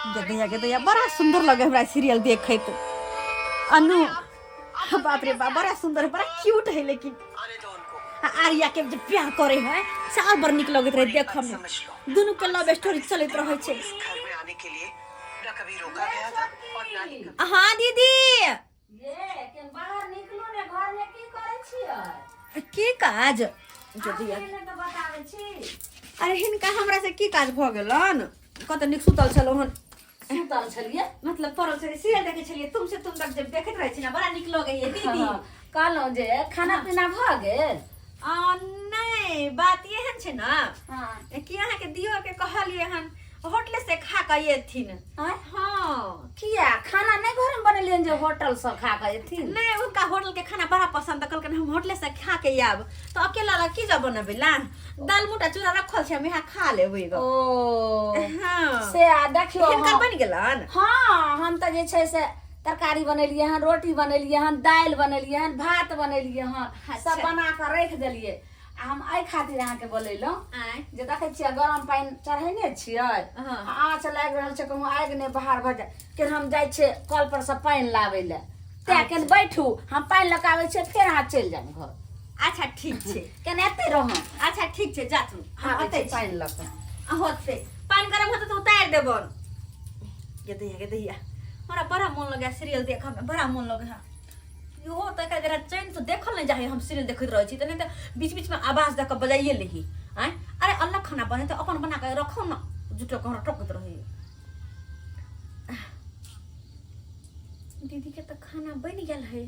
गदैया बड़ा सुंदर लगे हमरा सीरियल देखे तो अनु बाप रे बाप बड़ा सुंदर है बड़ा क्यूट है लेकिन आर्या के जब प्यार करे है साल भर निक लगत रहे देख में दोनों के लव स्टोरी चलत रहे छे घर में आने के लिए ना कभी रोका गया था और ना ही कभी हां दीदी ये के बाहर निकलो ने घर में की करे छियै की काज गदैया ने तो बतावे छी अरे हिनका हमरा से की काज भ गेलन कत निक सुतल छलो हन सुतल छलिए मतलब परल से सीरियल देखे छलिए तुमसे तुम तक जब देखत रहे छी ना बड़ा निक लगे ये दीदी कहलो जे खाना पीना भ गेल नहीं बात ये हन छे ना हां कि यहाँ के दियो के कहलिए हन होटल से खा के ये थीन हां किया खाना नहीं घर में बनेलिए जे होटल से खा के एथिन नहीं उनका होटल के खाना बड़ा पसंद कल के हम होटल से खा के आब तो अकेला ला की जब बनबे ला दाल मोटा चूड़ा रखल छे हम यहाँ खा लेबै गो ओ हां से आ देखियो हिनका बन गेलन हां हम त जे छै से तरकारी बनेलिए हन रोटी बनेलिए हन दाल बनेलिए हन भात बनेलिए हन सब बना के रख देलिए आ हम आई खातिर अहाँ के बोलेलो जे देखे छियै गरम पानी चढ़ेने छियै आँच लाग रहल छै कहूँ आगि ने बाहर भ जाए के हम जाय छै कल पर से पानी लावे ले ते के बैठू हम पानी लगावे छै फिर अहाँ चल जाम घर अच्छा ठीक छे केने एते रहम अच्छा ठीक छे जा तू हां अते पानी लग होत से पानी गरम होत तो उतार देबन गदैया हमरा बड़ा मन लगे सीरियल देखे में बड़ा मन लगे है यो त का जरा चैन से देखल नहीं जाए हम सीरियल देखत रह छी त नहीं त बीच बीच में आवाज दे के बजाइए लेही हैं अरे अल्लाह खाना बने तो अपन बना के रखो ना जुटो के हमरा टोकत रही दीदी के तो खाना बन गेल है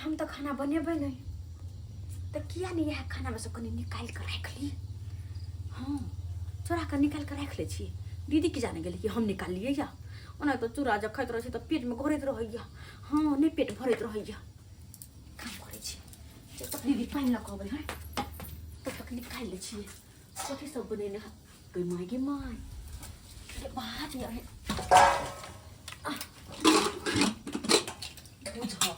हम तो खाना बनेबै नहीं तो किया नहीं यह खाना में से कनी निकाल के रख ली हां चोरा के निकाल के रख ले छी दीदी की जाने गेली कि हम निकाल लिए या ओना तो चूड़ा जब खाइत रहे छी तो पेट में घोरैत रहैया हां नहीं पेट भरैत रहैया काम करे छी जब तक दीदी पानी लगाबै है तब तक निकाल ले छी कथि सब बनेने है कोई माय के माय अरे बात यार है बुझो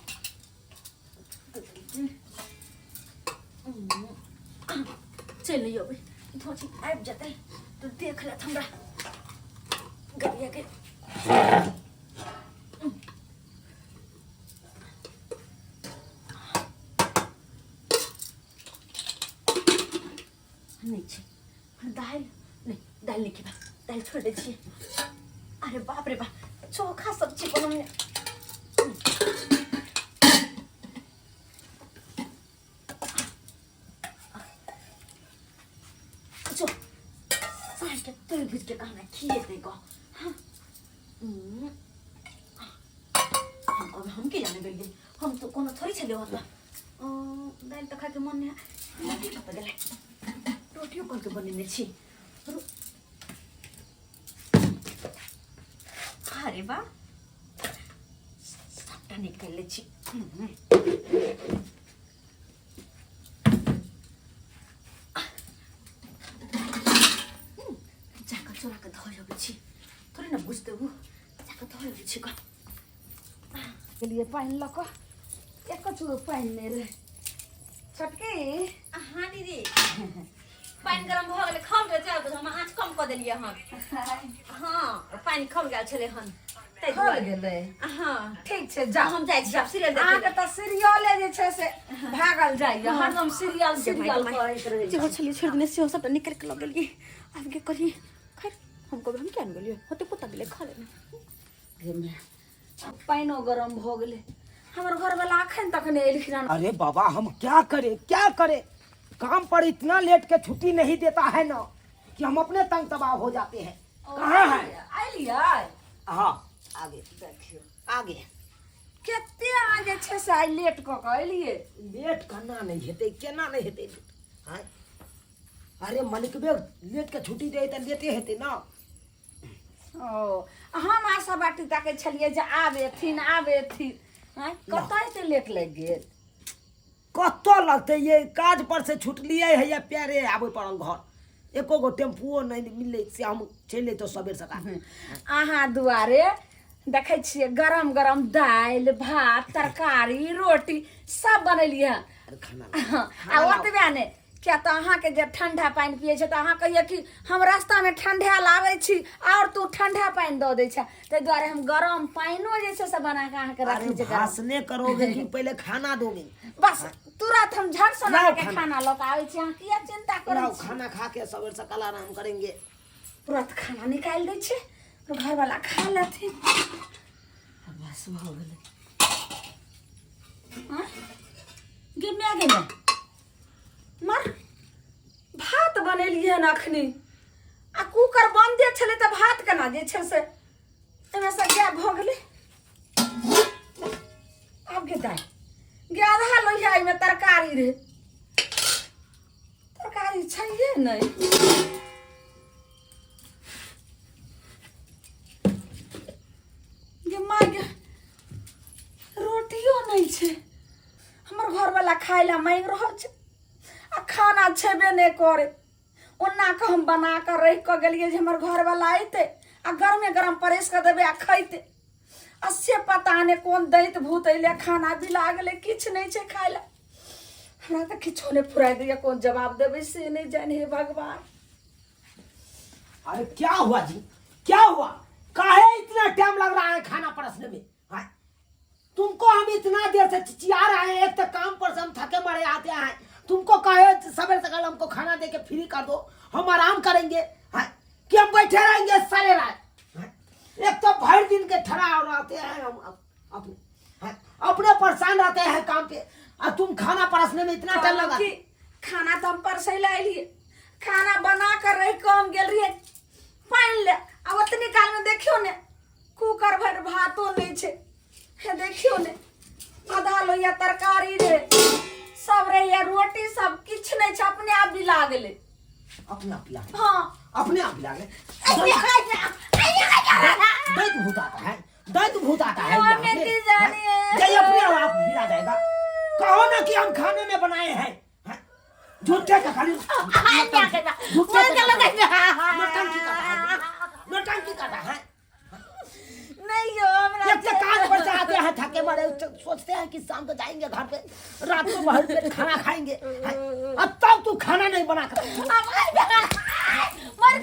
चल लियो बे थोड़ी आब जाते तो देख ले हमरा गरिया के नहीं छे दाल नहीं दाल नहीं के बस दाल छोड़ दे छी अरे बाप रे बाप चोखा सब्जी बनाने जो सास के तेल भूज के खाना खिए देगा हाँ हम के जाने गए हम तो कोनो थोड़ी छले होला दाल त खाके मन नहीं रोटी कत गेलै रोटियो करके बनेने छी अरे बा सबटा निकाल ले छी जाकर चोरा के धो लेबै छी थोड़ी ना बुझते हो जाकर धो लेबै छी का के लिए पानी लको एक चूड़ो पानी नहीं रहे छटके हां दीदी पानी गरम भ गेलै खम के जाओ तो हम आँच कम क देलिए हन हां पानी खम गेल छले हन तै खल गेलै हां ठीक छै जा हम जाय छी सीरियल आके देखे त सीरियले जे छै से भागल जाइए हरदम सीरियल करैत रहै जे छली छोड़ देने से सब निकल के लग गेलिए आब के करी खैर हमको हम क्या गेलिए होते पुता गेले खा लेना पाइनो गरम भ गेलै हमर घर वाला अखन तक नहीं एलखिन अरे बाबा हम क्या करें काम पर इतना लेट के छुट्टी नहीं देता है ना कि हम अपने तंग तबाह हो जाते हैं कहाँ है आइलिए हाँ आगे देखियो आगे केते आगे छै से आई लेट क के एलिए लेट करना नहीं हेते केना नहीं हेते हां अरे मलिकबे लेट के छुट्टी दे त लेटे हेते ना ओ हम आशा बाटी ताके छलिए जे आबे थिन हैं कतै ते लेट लग गेल कतो लगते ये काज पर से छुटलिए है या प्यारे आबे पर घर एको गो टेम्पुओ नहीं मिले से हम चले तो सबेर सका अहाँ दुआरे देखे छिए गरम गरम दाल भात तरकारी रोटी सब बनेलिए खाना आ ओतबे ने क्या तो अहाँ के जब ठंडा पानी पिए छै तो अहाँ कहिए कि हम रास्ता में ठंडा लावे छी और तू ठंडा पानी दो दे छै ते द्वारे हम गरम पानियो जे छै से बना के अहाँ के अरे रखी छै गरम। भाषणे करोगे कि पहले खाना दोगे? बस तुरंत हम झट से ला के खाना लोग आवे छी, अहाँ किया चिंता करै लाओ छी? खाना खा के सवेर सकाल आराम करेंगे। तुरंत खाना निकाल दे छै तो घर वाला खा लेथिन। बस हो गेलै। हां गे मैं गेलै मर भात बनेलिए हन अखनी आ कुकर बंदे छले त भात केना जे छै से एमे से गैप भ गेलै। अब के दाई गे आधा लोहिया में तरकारी रे, तरकारी छैहे नहीं। गे माय गे रोटियो नहीं छै, हमर घर वाला खाय ला मांग रहल छै आ खाना छेबे नहीं करे। ओना के हम बना कर रख के गेलिए जे हमर घर वाला आइते आ गरमे गरम परेस के देबे आ खैते। आ से पता ने कोन दैत भूत अइले खाना बिला गेले, किछ नहीं छै खाय ला। हमरा त किछो नहीं फुराई दैया, कोन जवाब देबे से नहीं जाने हे भगवान। अरे क्या हुआ जी, क्या हुआ? काहे इतना टाइम लग रहा है खाना परसने में? हाँ? तुमको हम इतना देर से चिचिया रहे हैं, एक तो काम पर से हम थके मरे आते हैं, तुमको कहे सवेरे सकाल हमको खाना दे के फ्री कर दो, हम आराम करेंगे। हाँ? कि हम बैठे रहेंगे सारे रात? हाँ? एक तो भर दिन के ठहरा और आते हैं हम अपने, हाँ? अपने परेशान रहते हैं काम पे, और तुम खाना परसने में इतना टाइम लगा? खाना तो हम परसे लाइलिए, खाना बना कर रह के हम गेल रहिए पानी ले, आ ओतनी काल में देखियो ने कुकर भर भातो नहीं छे, हे देखियो ने आधा लोहिया तरकारी रे, सब रे या रोटी सब किछ नहीं छे, अपने आप भी लागले। अपने आप लागे? हाँ अपने आप लागे? दैत भूत आता है, दैत भूत आता है यहाँ पे। जय अपने आप गिरा जाएगा। कहो ना कि हम खाने में बनाए हैं, हाँ? झूठे का खाली नौटंकी करता है। नहीं हो हमरा एक तो काज पर से आते हैं थके मरे, सोचते हैं कि शाम को जाएंगे घर पे, रात को बाहर पे खाना खाएंगे, हाँ? अब तब तू खाना नहीं बना कर मर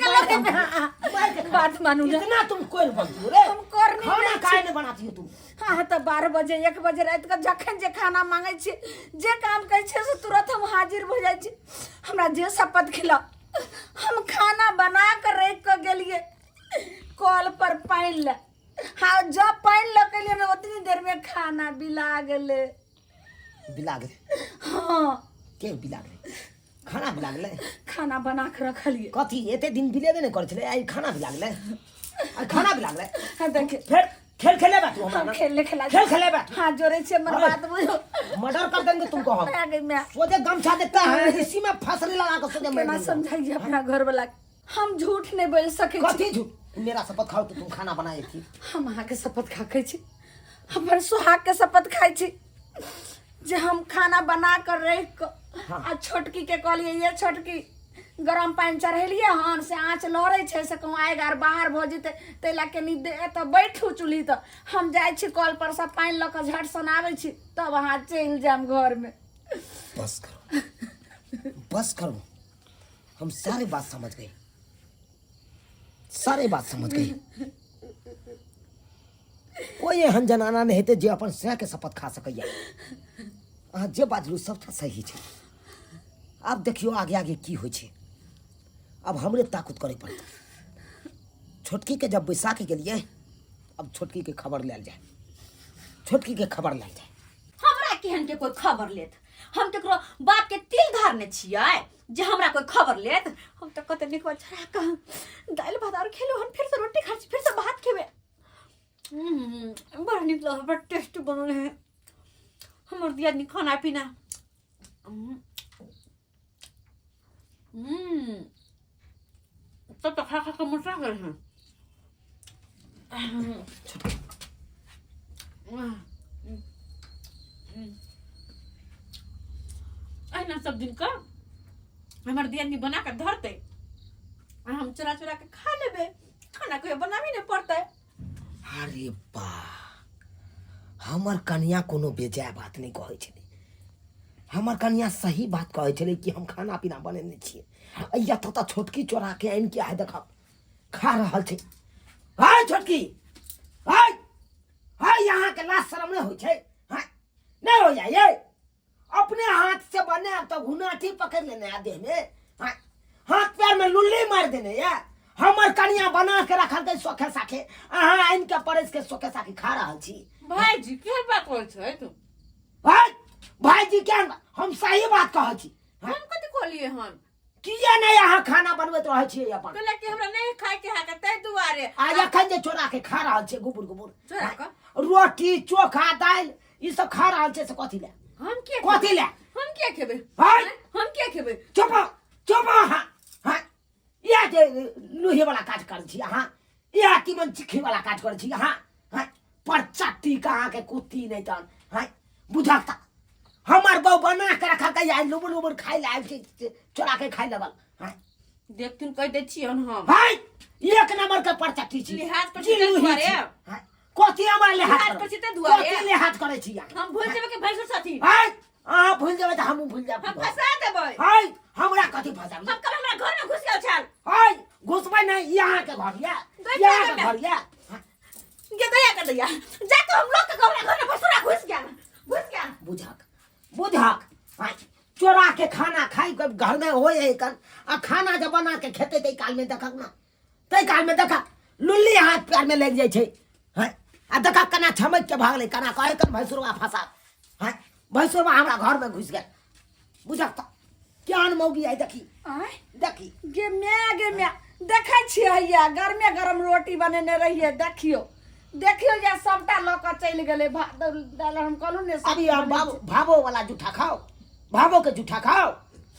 के बात मानू ना, इतना तुम कोई बनती हो रे? हम कर नहीं खाना रहे काहे नहीं बनाती हो तुम? हाँ तो 12 बजे 1 बजे रात के जखन जे खाना मांगे छी, जे काम कहै छै से तुरंत हम हाजिर हो जाइ छी। हमरा जे शपथ खिला, हम खाना बना कर रख के गेलिए कॉल पर पानी ले, हाँ जब पानी लकलिए ना उतनी देर में खाना बिला गेले। बिला गए? हाँ के बिला गए? खाना बिला गए? खाना बना के रखलिए। कथी एते दिन बिलेबे नहीं करे छले, आई खाना बिला गए? आई खाना बिला गए? हाँ देखिए फिर खेल खेले बा तू हमरा हम ना? खेलने खिला खेल खेले बा? हाँ जोरे से मर बात बुझो, मर्डर कर देंगे तुमको हम। आ गई मैं सोचे गमछा देता है इसी में फंसने लगा कर सोचे केना मैं समझाइए अपना घर वाला, हम झूठ नहीं बोल सके छी। कथी झूठ? मेरा शपथ खाओ तो तुम खाना बनाई थी। हम अहाँ के शपथ खाके छी, अपन सुहाग के शपथ खाई छी जे हम खाना बना कर रख के आ छोटकी के कहलिए ये छोटकी गरम पानी चढ़ेलिए हन से आँच लड़े छे से कहूँ आएगा बाहर भ जेते तैला के नी दे तो बैठू चूल्ही तो हम जाए छी कल पर से पानी ल के झट सनावे छी, तब अहाँ चल जाम घर में। बस करो, बस करो, हम सारे बात समझ गए, सारे बात समझ गए। कोई एहन जनाना नहीं हेते जे अपन सह के शपथ खा सकैया। अहाँ जे बाजलू सबटा सही छै। अब देखियो आगे आगे की होइ छै, अब हमरे ताकुत करे पड़ता। छोटकी के जब बैसाखी के लिए, अब छोटकी के खबर लेल जाए, छोटकी के खबर लेल जाए। हमरा केहन के कोई खबर लेत? हम केकरो बाप के तिल धारने छियै जे हमरा कोई खबर लेत? हम तो कते निक छड़ा के दाल भात और खेलो, हम फिर से रोटी खाई, फिर से भात खेबे। बड़ा निक लगे, बड़ा टेस्टी बनल है हमर दियादनी खाना पीना। तब तो खा खा के मोटा गए हैं। अहिना सब दिन का हमर दियादनी बना के धरते, हम चुरा चुरा के खा लेबे, खाना कोई बनाबे नहीं पड़ते। अरे बा, हमर कन्या कोनो बेजाय बात नहीं कहै छलै। हमर कनिया सही बात कहै छलै कि हम खाना पीना बनेने छियै अइया तो छोटकी चोरा के आनि के आइ देखब खा रहल छै। हाय छोटकी, हाय हाय, यहाँ के लाज शरम नहीं हो छै? हाय नहीं हो जाए ये? अपने हाथ से बने तो घुनाठी पकड़ लेने आ देह में, हाय हाथ पैर में लुल्ली मार देने या। हमर कनिया बना के रखल के सोखे साखे, अहाँ आनि के परस के सोखे साखे खा रहल छी। भाईजी के बात बोल छै तू? हाय भाईजी क्या, हम सही बात कहै छी। हम कथि खोलिए हम? किया नहीं यहाँ खाना बनबैत रहै छियै अपन? कहले कि हमरा नहीं खाए के है तै दुआरे आज अखन जे चोरा के खा रहल छै गुबुर गुबुर, चोरा के? रोटी चोखा दाल ई सब खा रहल छै से कथि ले? हम के कथि ले? हम के खेबे? हाय हम के खेबे? चुप चुप, हाँ हाँ, या जे लुहे वाला काज कर छी अहाँ, या तीमन चिखी वाला काज कर छी अहाँ, हाँ परचट्टी कहाँ के कुत्ती नहीं तन, हाँ बुझाता हमार बहू बना के रखा के या लुबुर लुबुर खाई लाइव के चोरा के खाई लेवल, हाँ देख तुम कह दे छी हम हाय एक नंबर के परचट्टी छी। लिहाज पर जी छी ते लुही दुआरे? छी। हाँ, कथी हमार लिहाज लिहाज कर पर छी ते दुआरे? कथी लिहाज करे छी अहाँ? हम भूल जेबे के भैंसुर साथी हाय अहाँ भूल जेबै त हमहूँ भूल जाब। हम फंसा देबै। हाय हमरा कथी फंसाबी? हम कल हमरा घर में घुस गेल छल। हाय घुसबै नहीं, यहाँ के घर या, यहाँ के घर या। ये दया कर दैया जाके हम लोग के घर में भैंसुरा घुस गया। बुझक बुझक, हाय चोरा के खाना खाई के घर में होए है कन, आ खाना जब बना के खेते तै काल में देखक ना, तै काल में देखक लुल्ली हाथ पैर में लग जाय छै। हाय आ देखक कना छमक के भागले, कना कहे कन भैंसुरवा फंसा, हाय भैंसुरवा हमरा घर में घुस गेल। बुझक त केहन मौगी आई देखी, आय देखी गे मैं देखै छियै या गरमे गरम रोटी बनेने रहिए, देखियो या सबटा ल क चलि गेलै भात दाल। हम कहलु ने अभी आप भावो वाला जूठा खाओ, भावो के जूठा खाओ।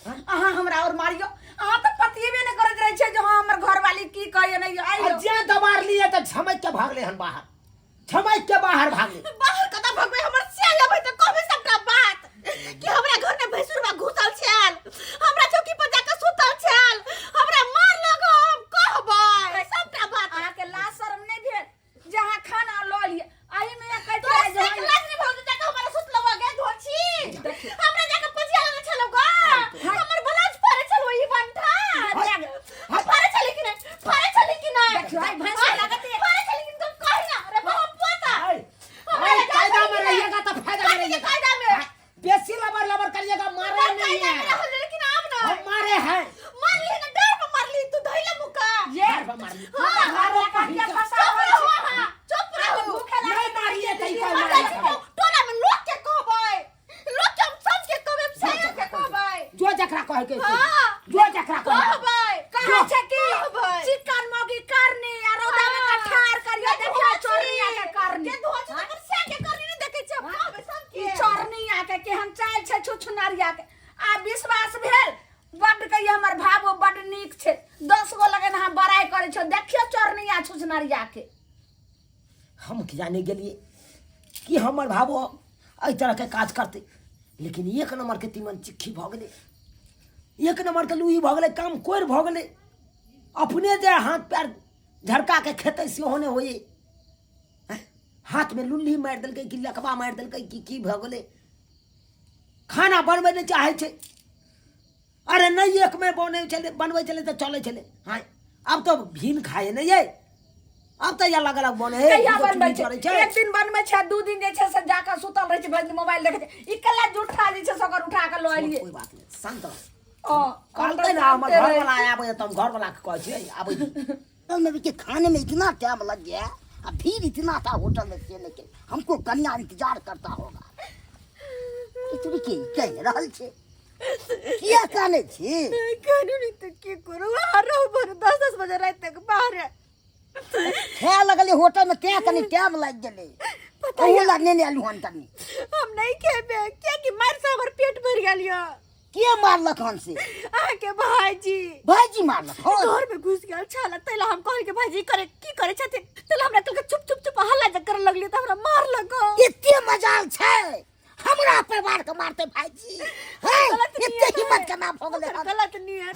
अहाँ हमरा और मारियो, अहाँ तो पतिएबे ने करत रहे छै जो हां हमर घरवाली की कहै नहीं आइयो। जे दबार लिए त छमक के भागले हन बाहर, छमक के बाहर भागले। बाहर कतऽ भगबै? हमर सिया लेबै त कहबै सबटा बात कि हमरा घर में भैंसुरवा घुसल छल, हमरा चौकी पर जाके सुतल छल, हमरा मार लगो, हम कहबै सबटा बात। अहाँ के लाज शरम नहीं भेल जहाँ खाना ल लिए आइ में कहै तो छै जो से क्लास में भौजी जाके हमरा सुतलो गे धोची, हमरा जाके पजिया लगे छलो ग, हमर ब्लाउज परे छलो ई बंठा परे चली कि नहीं, परे चली कि नहीं? देखियो आई भैंस लागत है। परे चली कि तुम कहि ना रे बहुत पता हाय कायदा में रहिएगा तो फायदा में रहिएगा। कायदा में बेसी लबर लबर करिएगा, मारे नहीं है। लेकिन आप ना हम मारे हैं, मार ली ना, डर पे मार ली, तू धइला मुका ये डर पर मार ली। मारे काटिया फसा चुप रहो, हाँ चुप रहो। नहीं मारिए तई पर मार ली तो टोला में लोग के कहबै, लोग के हम सब के कहबै, हम सही के कहबै, जो जकरा कहे के हाँ। जो जकरा कहे कहबै कहै छै कि कहबै चिकन मोगी करनी आ रौदा में कठार करियो, देखियो चोरनिया के करनी के धोच हमर से के करनी नहीं देखे छै, कहबै सब ई के चोरनिया के केहन चाल छै छुछुनारिया के। आ विश्वास भेल बड कहिए हमर भावो बड नीक छै, 10 गो लगन हम बड़ाई करे छो, देखियो चोरनिया छुछुनारिया के। हम जाने गेलिए कि हमर भावो एहि तरह के काज करते, लेकिन एक नंबर के तीमन चिक्खी भ गेले, एक नंबर के लुही भ गेले, काम कोर भ गेले। अपने जे हाथ पैर झरका के खेते से होने होए, हाथ में लुल्ली मार देलकै कि लकवा मार देलकै कि की भ गेले। खाना बनबै नहीं चाहे छे, अरे नहीं एक में बनबै चले तो चले चले। हाँ अब तो भीन खाए नहीं है, अब तो अलग अलग बने है। कहिया बनबै छै? एक दिन बनबै छै, 2 दिन जे छै से जाके सुतल रहै छै, भरि मोबाइल देखै छै। ई कल्ला झूठा जे छै सकर उठा के ल एलिए। कोई बात नहीं, शांत रह। ओ कहते ना हमर घर वाला आबे त हम घर वाला के कहै छियै आबे। होटल में के खाने में इतना टाइम लग गया, अब भीड़ इतना था होटल में से, लेकिन हमको कन्या इंतजार करता होगा। इतनी के कह रहल छे किया काने छी? कहनु नहीं तो की करू, आ रहो भर 10 बजे रात तक बाहर है। खे लगले होटल में क्या कनी टाइम लग गेले, ओहो लगने ने आलू हन तनी। हम नहीं खेबे क्या कि मार से हमर पेट भर गेल यो। के मारलक हन से? आके भाईजी भाईजी मारलक हो? घर में घुस गेल छल, तैला हम कहल के भाईजी करे की करे छथिन, तैला हमरा कल के चुप चुप चुप हल्ला जे कर लगली त हमरा मार लगो। इतने मजाल छे हमरा परिवार के मारते भाईजी? है इतने हिम्मत के नाम हो गेले हन। गलत नहीं है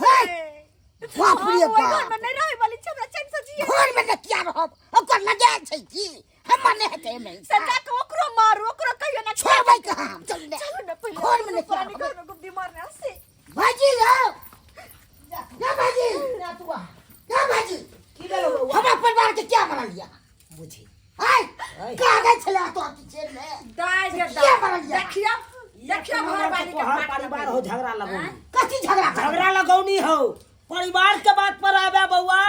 बाप रे घर बाप, में नहीं रहे वाली छमरा चैन से जिए घर में न किया रहब, ओकर लगे छै की हम माने हेते नहीं सजा के ओकरो मार, ओकरो कहियो ना छोड़बै कहाँ हम चल ले चलो ना पहले घर में नहीं पानी घर में गुड्डी मारने से भाजी जाओ ना भाजी ना तू आ ना भाजी की भेलो बउआ हमारे परिवार के क्या बना लिया बुझी हाय कहाँ गए चले तो आपकी जेल में दाई जे क्या बना लिया देखियो देखियो घर वाली के हर बात परिवार हो झगड़ा लगौनी कथी झगड़ा कर झगड़ा लगौनी हो परिवार के बात पर आवे बउआ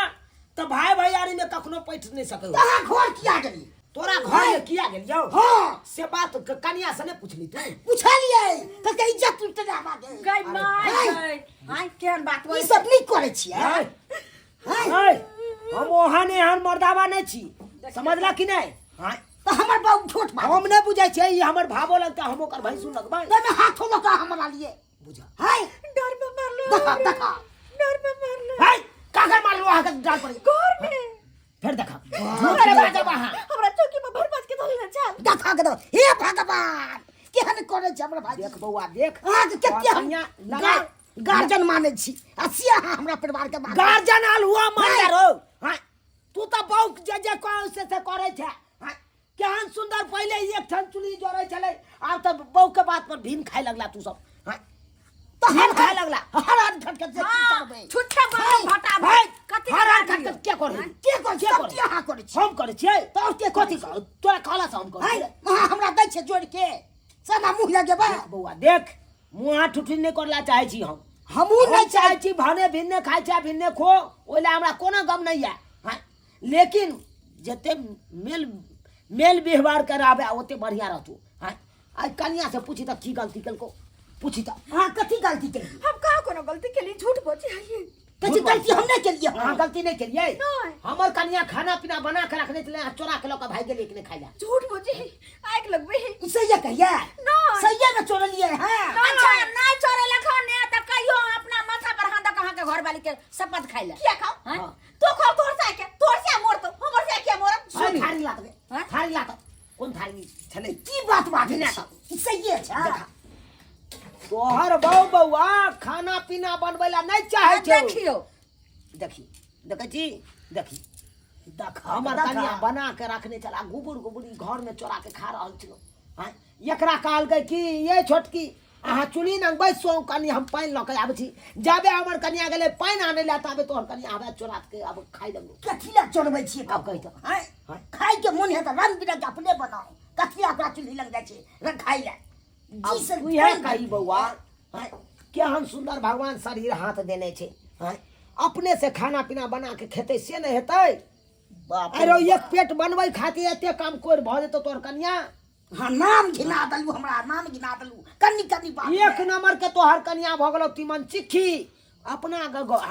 तो भाई भैयारी में कखनो पैठ नहीं सके कहाँ घर किया गई तोरा घर में किया गेल जाओ हाँ से बात कनिया से नहीं पूछली तू पूछा लिए तो कहीं इज्जत टूट ना बागे गई माय गई हां केहन बात ई बोल सब नहीं करे छिए हाय हाय हम ओहन एहन मर्दावा नहीं छी समझला कि नहीं हाय तो हमर बाबू छोट बा हम नहीं बुझाई छै ई हमर भावो लगता हम ओकर भैंसू लगबै तो मैं हाथों लगा हमरा लिए बुझा हाय डर में मार लो देखा देखा डर में मार लो हाय काकर मार लो आके डाल पड़ी घर में फिर देखा झूठ बाजा वहां हमरा चौकी में भर भाज के धोली ना चल देखा के दो हे भगवान केहन करे छ हमरा भाई देख बउआ देख आज के कनिया लगा गार्जियन माने छी असिया हमरा परिवार के माने गार्जियन आल हुआ मान रो हाय तू तो बहु जे कौन से करे छै हाय केहन सुंदर पहले एक ठन चुली जोरे चले अब तो बहु के बात पर भीम खाए लगला तू सब हाय तो भीम हम खाए लगला हर हर खटखट से करबे छुच्छा बोल भटा हाय कथि हर हर करा खटखट क्या करे के कर सब यहाँ करे छी हम करे छियै तो के कथी कर तोरा कहला से हम करे हाय छियै हमरा दै छै जोड़ के समा मुंह लगेबा देख बउआ देख मुंह ठुठी नहीं करला चाहे छी हम हमू नहीं नहीं चाहे चाहे छी भने भिन्ने खाइ छै भिन्ने खो ओइला हमरा कोनो गम नहीं है हां लेकिन जते मेल व्यवहार कराबे ओते बढ़िया रहतू हां आज कन्या से पूछी त की गलती कलको पूछी त हां कथी गलती केली हम कहाँ कोनो गलती के लिए झूठ बोची है कथी गलती हम नहीं केलिए हां गलती नहीं करिए नहीं। हमर कन्या खाना पीना बना के रखने चले चोरा के लोग भाई गेले कि नहीं खाइला झूठ बोची है आग लगबे है इसे ये कहिए नहीं। सही में चोर लिए हैं अच्छा नहीं छोरे लखा ने त कहियो अपना माथा पर हाथ कहां के घर वाली के शपथ खाइला क्या खाओ हां तो खाओ तोर से के तोर से मोर तो हमर से के मोर सुन थारी लात हाँ? थारी लात कौन थारी छले की बात बात नहीं इसे ये है तोहर बहु बउआ खाना पीना बनबैला नहीं चाहे छौ देखियो देखी देखै छी देखी देखा हमर कन्या बना के रखने चला गुबुर गुबुरी घर में चोरा के खा रहल छलो हां एकरा कहल गई कि ये छोटकी अहाँ चुली न बैसो कनी हम पानी ल के आबै छी जाबे हमर कन्या गेले पानी आने ला ताबे तोहर कन्या आबे चोरा के अब खाइ लगलो कथी ला चोरबै छिए अब कहि त हैं हाँ। खाई के मन है तो रंग बिरंग के अपने बनाओ कथी अपना चूल्ही लग जाए छे रंग खाई ले अब तू यह कही बउआ हां केहन सुंदर भगवान शरीर हाथ देने छे हां अपने से खाना पीना बना के खेते से नहीं हेतै बाप अरे एक पेट बनबै खातिर एते काम कोर भ जेतो तोहर कन्या हां नाम घिना दलू हमरा नाम घिना दलू कन्नी कन्नी बात एक नंबर के तोहर कन्या भ गेलो तीमन चिट्ठी अपना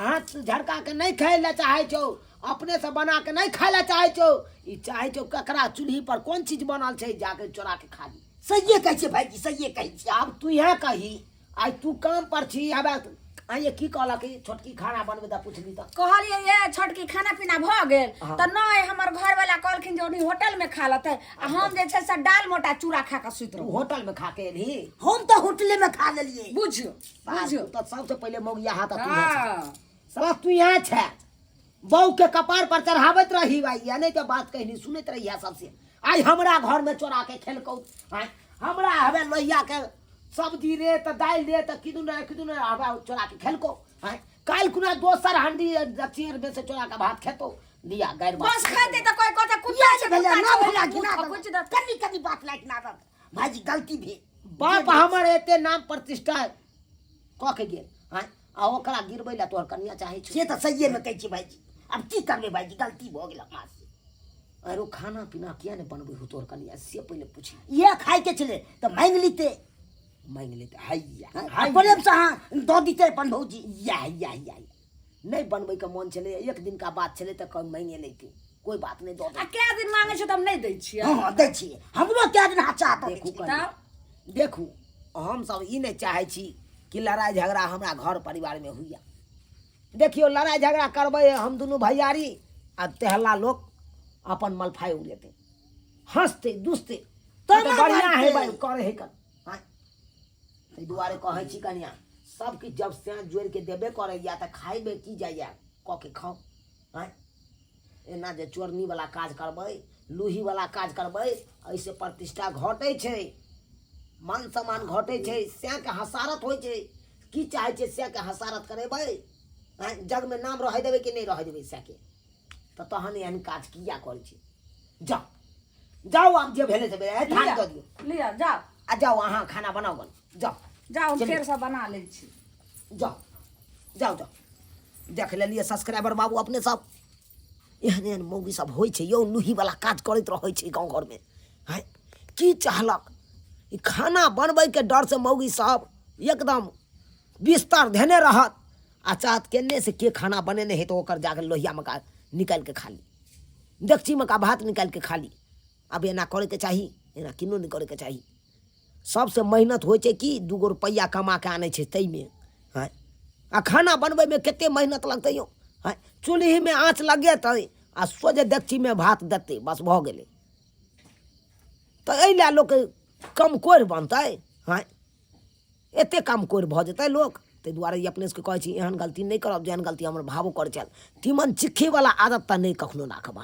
हाथ झड़का के नहीं खाए ला चाहे छो अपने से बना के नहीं खाए ला चाहे छो ई चाहे छो ककरा चूल्ही पर कौन चीज बनल छै जाके चोरा के खा ली सही कह छे भाई जी सही कह छे अब तू यह कही आज तू काम पर छी अब आइए की कहला कि छोटकी खाना बनबे त पूछली त कहलिए ये छोटकी खाना पीना भ गेल हाँ। त नहीं हमर घर वाला कहलखिन जे ओनी होटल में खा लते आ हम जे छै से दाल मोटा चूड़ा खा के सुत तू रहू होटल में खा के एली हम तो होटले में खा लेलिए बुझियो बुझियो तो सबसे पहले मौगिया हाथ तू हां सब तू यहाँ छै बहू के कपार पर चढ़ावत रही भाई या नहीं तो बात कहनी सुनत रही है सबसे आज हमरा घर में चोरा के खेलकौ आय हमरा हवे लोहिया के सब्जी रे त दाल रे त किदुन हवे चोरा के खेलको आय काल कुना दोसर हंडी दक्षिण में से चोरा के भात खेतो लिया गैर बात बस खाते त कोई कहता कुत्ता या छै भैया ना भैया कुत्ता घिना छै, कुछ दलू द कन्नी कन्नी बात लायक ना दल भाई जी गलती भी बाप हमर एते नाम प्रतिष्ठा क के गेल आय आ ओकरा गिरबै ला तोहर कनिया चाहे छ से तो सही में कह छी भाई जी अब की करबे भाई जी गलती हो गेल हमरा से अरे खाना पीना किया ने बनबै हो तोहर कनिया से पहले पूछी ये खाई के चले तो मांग लीते मांग लेते हैया प्रेम से हाँ दो दीते अपन भौजी या नहीं बनबै के मन छले एक दिन का बात छले त कम मांगे लेती कोई बात नहीं दो आ क्या दिन मांगे छ त हम नहीं दै छियै हाँ दै छिए हमरो क्या दिन हाथ चाहत देखू देखू तब देखू हम सब ई नहीं चाहे छी कि लड़ाई झगड़ा हमरा घर परिवार में हुई देखियो लड़ाई झगड़ा करबै हम दोनों भैयारी आ तेहला लोग अपन मलफाई उड़ेते हंसते दुसते तो ना बढ़िया है मानते। भाई करे है कर हाँ ताहि दुआरे कहै छी कनिया सब की जब से जोड़ के देबे करे या त खाइबे की जाइया क के खाओ हाँ एना जे चोरनी वाला काज करबै लूही वाला काज करबै ऐसे प्रतिष्ठा घटै छै मान सम्मान घटे छै से के हसारत होइ छै की चाहे छै से के हसारत करेबै जग में नाम रह देबै कि नहीं रह देबै से के तो तहन एहन काज किया करै छी जाओ जाओ आब जे भेले से भेले ध्यान दऽ दियौ लिया जाओ आ जाओ अहाँ खाना बनाओ गन जाओ जाओ चलिए। फेर से बना लै छी जाओ जाओ जाओ देख लेलिए सब्सक्राइबर बाबू अपने सब एहन एहन मौगी सब होइ छै यौ लूही वाला काज करैत रहै छै गाँव घर में है की चाहलक ई खाना बनबै के डर से मौगी सब एकदम बिस्तर धेने रहत आ चाहत केने से के खाना बनेने है तो ओकर जाके लोहिया में का निकाल के खा ली डेगची में का भात निकाल के खा ली अब एना करे के चाही एना किनो नहीं करे के चाही सबसे मेहनत होइ छै कि 2 रुपया कमा के आने छै तै में है आ खाना बनबै में केते मेहनत लगतै यौ है चूल्ही में आँच लगेतै आ सोझे डेगची में भात देतै बस भऽ गेलै तऽ एहि लए लोक कम कोरि बनतै है एते कम कोरि भऽ जेतै लोक ताहि दुआरे ई अपने सबके कहै छी एहन गलती नहि करब जेहन गलती हमर भावो करै छल तीमन चिक्खीवला आदत तऽ नहि कखनो राखब